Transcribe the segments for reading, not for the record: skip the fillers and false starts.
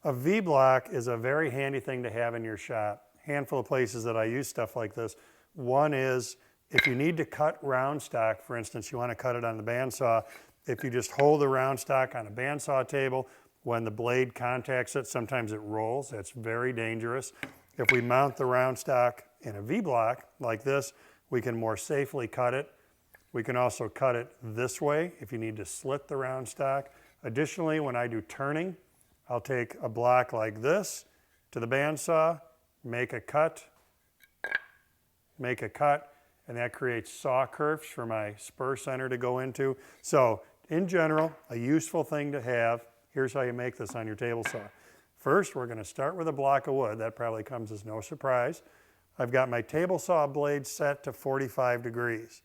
A V-block is a very handy thing to have in your shop. Handful of places that I use stuff like this. One is if you need to cut round stock, for instance, you want to cut it on the bandsaw, if you just hold the round stock on a bandsaw table, when the blade contacts it, sometimes it rolls. That's very dangerous. If we mount the round stock in a V-block like this, we can more safely cut it. We can also cut it this way if you need to slit the round stock. Additionally, when I do turning, I'll take a block like this to the bandsaw, make a cut, and that creates saw curves for my spur center to go into. So in general, a useful thing to have. Here's how you make this on your table saw. First, we're going to start with a block of wood. That probably comes as no surprise. I've got my table saw blade set to 45 degrees.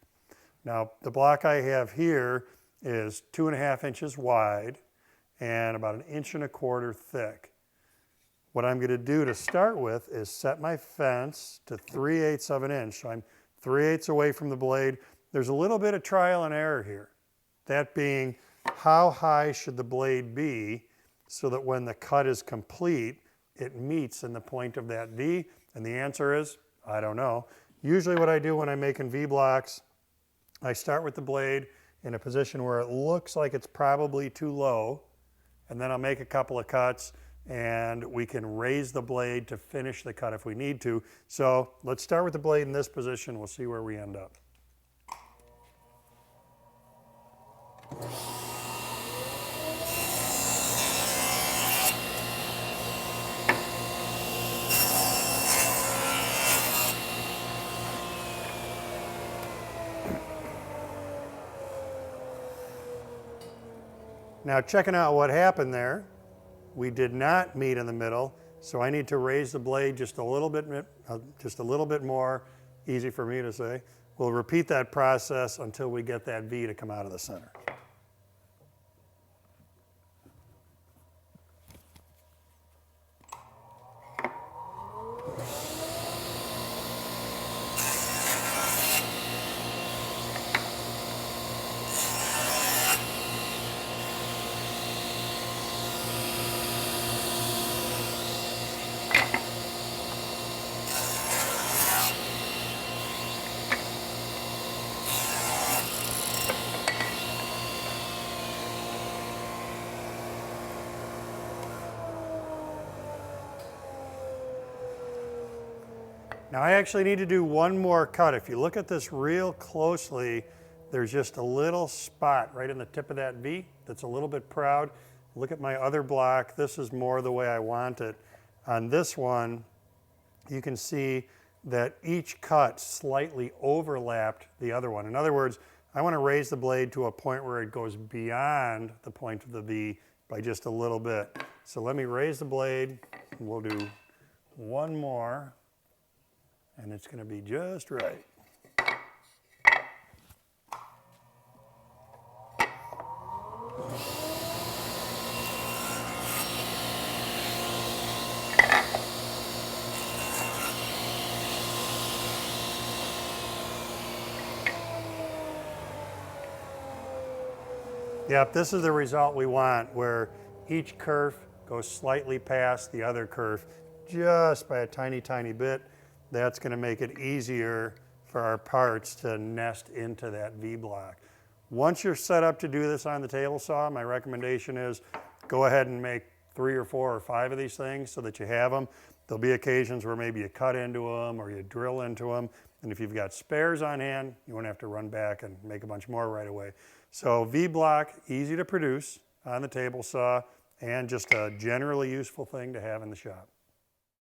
Now, the block I have here is 2.5 inches wide and about 1.25 inches thick. What I'm going to do to start with is set my fence to 3/8 of an inch. So I'm 3/8 away from the blade. There's a little bit of trial and error here. That being, how high should the blade be so that when the cut is complete, it meets in the point of that V? And the answer is, I don't know. Usually what I do when I'm making V-blocks, I start with the blade in a position where it looks like it's probably too low, and then I'll make a couple of cuts, and we can raise the blade to finish the cut if we need to. So let's start with the blade in this position. We'll see where we end up. Now, checking out what happened there, we did not meet in the middle, so I need to raise the blade just a little bit more, easy for me to say. We'll repeat that process until we get that V to come out of the center. Now I actually need to do one more cut. If you look at this real closely, there's just a little spot right in the tip of that V that's a little bit proud. Look at my other block. This is more the way I want it. On this one, you can see that each cut slightly overlapped the other one. In other words, I want to raise the blade to a point where it goes beyond the point of the V by just a little bit. So let me raise the blade, and we'll do one more. And it's going to be just right. Yep, this is the result we want, where each kerf goes slightly past the other kerf just by a tiny, tiny bit. That's going to make it easier for our parts to nest into that V-block. Once you're set up to do this on the table saw, my recommendation is go ahead and make 3 or 4 or 5 of these things so that you have them. There'll be occasions where maybe you cut into them or you drill into them, and if you've got spares on hand, you won't have to run back and make a bunch more right away. So V-block, easy to produce on the table saw, and just a generally useful thing to have in the shop.